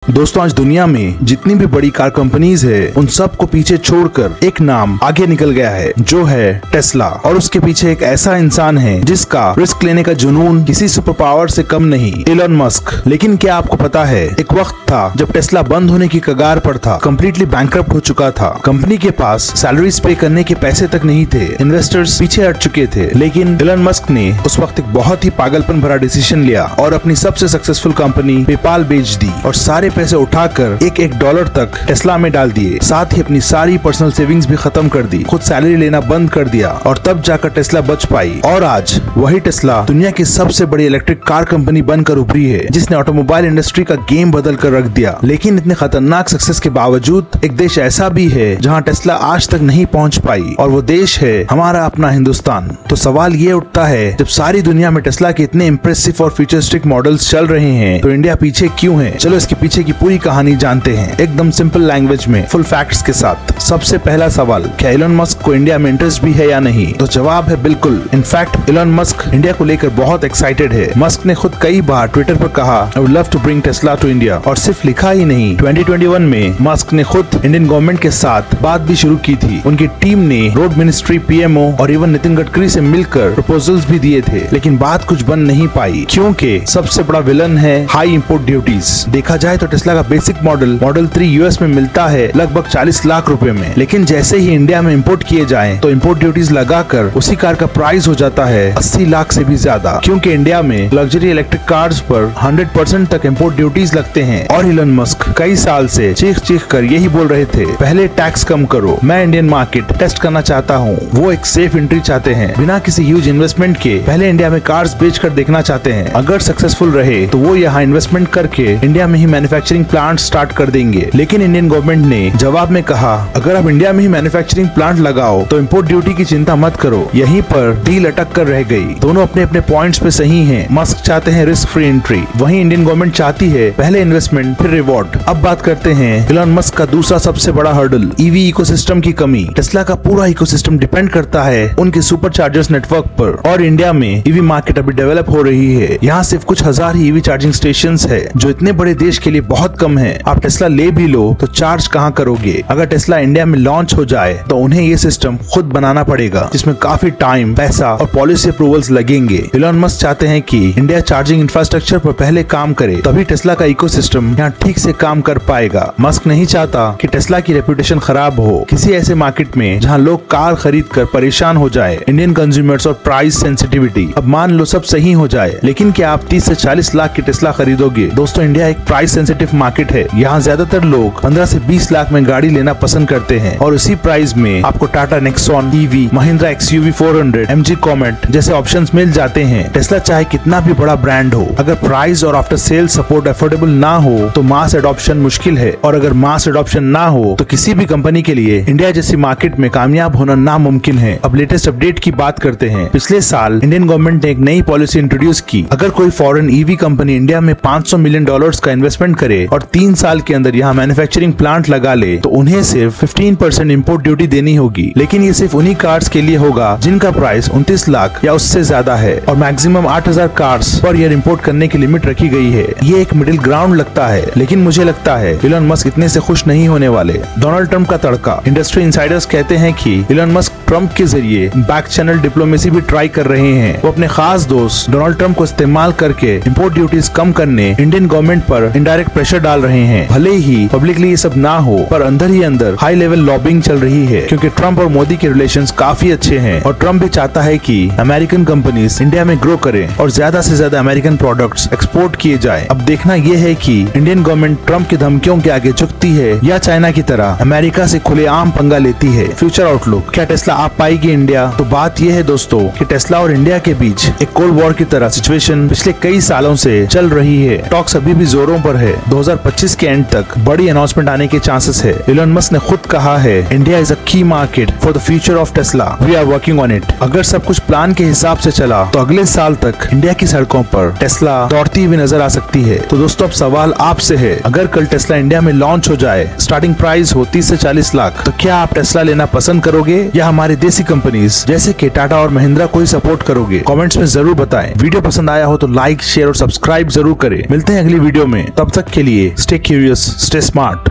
दोस्तों, आज दुनिया में जितनी भी बड़ी कार कंपनीज है उन सब को पीछे छोड़कर एक नाम आगे निकल गया है, जो है टेस्ला। और उसके पीछे एक ऐसा इंसान है जिसका रिस्क लेने का जुनून किसी सुपर पावर से कम नहीं, एलन मस्क। लेकिन क्या आपको पता है, एक वक्त था जब टेस्ला बंद होने की कगार पर था, कम्प्लीटली बैंकरप्ट हो चुका था। कंपनी के पास सैलरीज पे करने के पैसे तक नहीं थे, इन्वेस्टर्स पीछे हट चुके थे। लेकिन एलन मस्क ने उस वक्त एक बहुत ही पागलपन भरा डिसीजन लिया और अपनी सबसे सक्सेसफुल कंपनी पेपाल बेच दी और सारे पैसे उठाकर एक डॉलर तक टेस्ला में डाल दिए। साथ ही अपनी सारी पर्सनल सेविंग्स भी खत्म कर दी, खुद सैलरी लेना बंद कर दिया और तब जाकर टेस्ला बच पाई। और आज वही टेस्ला दुनिया की सबसे बड़ी इलेक्ट्रिक कार कंपनी बनकर उभरी है, जिसने ऑटोमोबाइल इंडस्ट्री का गेम बदल कर रख दिया। लेकिन इतने खतरनाक सक्सेस के बावजूद एक देश ऐसा भी है जहाँ टेस्ला आज तक नहीं पहुँच पाई, और वो देश है हमारा अपना हिंदुस्तान। तो सवाल ये उठता है, जब सारी दुनिया में टेस्ला के इतने इम्प्रेसिव और फ्यूचरिस्टिक मॉडल्स चल रहे हैं, तो इंडिया पीछे क्यों है? चलो इसके पीछे की पूरी कहानी जानते हैं, एकदम सिंपल लैंग्वेज में, फुल फैक्ट्स के साथ। सबसे पहला सवाल, क्या एलन मस्क को इंडिया में इंटरेस्ट भी है या नहीं? तो जवाब है बिल्कुल। इनफैक्ट एलन मस्क इंडिया को लेकर बहुत एक्साइटेड है। मस्क ने खुद कई बार ट्विटर पर कहा, I would love to bring Tesla to India. और सिर्फ लिखा ही नहीं, 2021 में मस्क ने खुद इंडियन गवर्नमेंट के साथ बात भी शुरू की थी। उनकी टीम ने रोड मिनिस्ट्री, पीएमओ और इवन नितिन गडकरी से मिलकर प्रपोजल्स भी दिए थे, लेकिन बात कुछ बन नहीं पाई, क्योंकि सबसे बड़ा विलन है हाई इंपोर्ट ड्यूटीज। देखा जाए तो टेस्ला का बेसिक मॉडल 3 यूएस में मिलता है लगभग 40 लाख रुपए में, लेकिन जैसे ही इंडिया में इंपोर्ट किए जाएं तो इंपोर्ट ड्यूटीज लगाकर उसी कार का प्राइस हो जाता है 80 लाख से भी ज्यादा, क्योंकि इंडिया में लग्जरी इलेक्ट्रिक कार्स पर 100% तक इंपोर्ट ड्यूटीज लगते हैं। और एलन मस्क कई साल से चीख कर यही बोल रहे थे, पहले टैक्स कम करो, मैं इंडियन मार्केट टेस्ट करना चाहता हूँ। वो एक सेफ एंट्री चाहते हैं, बिना किसी ह्यूज इन्वेस्टमेंट के पहले इंडिया में कार्स बेच कर देखना चाहते हैं। अगर सक्सेसफुल रहे तो वो यहाँ इन्वेस्टमेंट करके इंडिया में ही मैन्युफैक्चरिंग प्लांट स्टार्ट कर देंगे। लेकिन इंडियन गवर्नमेंट ने जवाब में कहा, अगर आप इंडिया में ही मैन्युफैक्चरिंग प्लांट लगाओ तो इंपोर्ट ड्यूटी की चिंता मत करो। यहीं पर डील अटक कर रह गई। दोनों अपने अपने पॉइंट्स पे सही हैं। मस्क चाहते हैं रिस्क फ्री एंट्री, वहीं इंडियन गवर्नमेंट चाहती है पहले इन्वेस्टमेंट फिर रिवॉर्ड। अब बात करते हैं एलन मस्क का दूसरा सबसे बड़ा हर्डल, ईवी इकोसिस्टम की कमी। टेस्ला का पूरा इकोसिस्टम डिपेंड करता है उनके सुपर चार्जर्स नेटवर्क पर, और इंडिया में ईवी मार्केट अभी डेवलप हो रही है। यहाँ सिर्फ कुछ हजार ही ईवी चार्जिंग स्टेशन है, जो इतने बड़े देश के लिए बहुत कम है। आप टेस्ला ले भी लो तो चार्ज कहाँ करोगे? अगर टेस्ला इंडिया में लॉन्च हो जाए तो उन्हें ये सिस्टम खुद बनाना पड़ेगा, जिसमें काफी टाइम, पैसा और पॉलिसी अप्रूवल्स लगेंगे। एलन मस्क चाहते हैं कि इंडिया चार्जिंग इंफ्रास्ट्रक्चर पर पहले काम करे, तभी टेस्ला का इकोसिस्टम यहाँ ठीक से काम कर पाएगा। मस्क नहीं चाहता कि टेस्ला की रेपुटेशन खराब हो किसी ऐसे मार्केट में जहाँ लोग कार खरीद कर परेशान हो जाए। इंडियन कंज्यूमर्स और प्राइस सेंसिटिविटी। अब मान लो सब सही हो जाए, लेकिन क्या आप 30 से 40 लाख की टेस्ला खरीदोगे? दोस्तों, इंडिया एक प्राइस सेंसिटिव मार्केट है। यहाँ ज्यादातर लोग 15 से 20 लाख में गाड़ी लेना पसंद करते हैं, और उसी प्राइस में आपको Tata Nexon EV, Mahindra XUV 400, MG comet जैसे ऑप्शंस मिल जाते हैं। टेस्ला चाहे कितना भी बड़ा ब्रांड हो, अगर प्राइस और आफ्टर सेल सपोर्ट अफोर्डेबल ना हो तो मास एडॉप्शन मुश्किल है, और अगर मास एडॉप्शन ना हो तो किसी भी कंपनी के लिए इंडिया जैसी मार्केट में कामयाब होना नामुमकिन है। अब लेटेस्ट अपडेट की बात करते हैं। पिछले साल इंडियन गवर्नमेंट ने एक नई पॉलिसी इंट्रोड्यूस की। अगर कोई फॉरेन ईवी कंपनी इंडिया में $500 मिलियन का इन्वेस्टमेंट करे और 3 साल के अंदर यहाँ मैन्युफैक्चरिंग प्लांट लगा ले, तो उन्हें सिर्फ 15% इंपोर्ट ड्यूटी देनी होगी। लेकिन ये सिर्फ उन्हीं कार्स के लिए होगा जिनका प्राइस 29 लाख या उससे ज्यादा है, और maximum 8000 cars per year import करने की लिमिट रखी गई है। ये एक मिडिल ग्राउंड लगता है, लेकिन मुझे लगता है एलन मस्क इतने से खुश नहीं होने वाले। डोनाल्ड ट्रंप का तड़का। इंडस्ट्री इनसाइडर्स कहते हैं कि एलन मस्क ट्रंप के जरिए बैक चैनल डिप्लोमेसी भी ट्राई कर रहे हैं। वो अपने खास दोस्त डोनाल्ड ट्रंप को इस्तेमाल करके इंपोर्ट ड्यूटीज कम करने इंडियन गवर्नमेंट पर इनडायरेक्ट प्रेशर डाल रहे हैं। भले ही पब्लिकली ये सब ना हो, पर अंदर ही अंदर हाई लेवल लॉबिंग चल रही है, क्योंकि ट्रंप और मोदी के रिलेशंस काफी अच्छे हैं, और ट्रंप भी चाहता है कि अमेरिकन कंपनीज इंडिया में ग्रो करें और ज्यादा से ज्यादा अमेरिकन प्रोडक्ट्स एक्सपोर्ट किए जाएं। अब देखना ये है कि इंडियन गवर्नमेंट ट्रंप की धमकियों के आगे झुकती है या चाइना की तरह अमेरिका से खुलेआम पंगा लेती है। फ्यूचर आउटलुक, क्या टेस्ला आ पाएगी इंडिया? तो बात यह है दोस्तों कि टेस्ला और इंडिया के बीच एक कोल्ड वॉर की तरह सिचुएशन पिछले कई सालों से चल रही है। टॉक्स अभी भी जोरों पर है। 2025 के एंड तक बड़ी अनाउंसमेंट आने के चांसेस है। एलन मस्क ने खुद कहा है, India is a key market for the future of Tesla, we are working on it. अगर सब कुछ प्लान के हिसाब से चला तो अगले साल तक इंडिया की सड़कों पर टेस्ला दौड़ती हुई नजर आ सकती है। तो दोस्तों, अब सवाल आपसे है, अगर कल टेस्ला इंडिया में लॉन्च हो जाए, स्टार्टिंग प्राइस हो 30 से 40 लाख, तो क्या आप टेस्ला लेना पसंद करोगे या हमारे हमारी देसी कंपनीज जैसे कि टाटा और महिंद्रा को ही सपोर्ट करोगे? कमेंट्स में जरूर बताएं। वीडियो पसंद आया हो तो लाइक, शेयर और सब्सक्राइब जरूर करें। मिलते हैं अगली वीडियो में, तब तक के लिए स्टे क्यूरियस, स्टे स्मार्ट।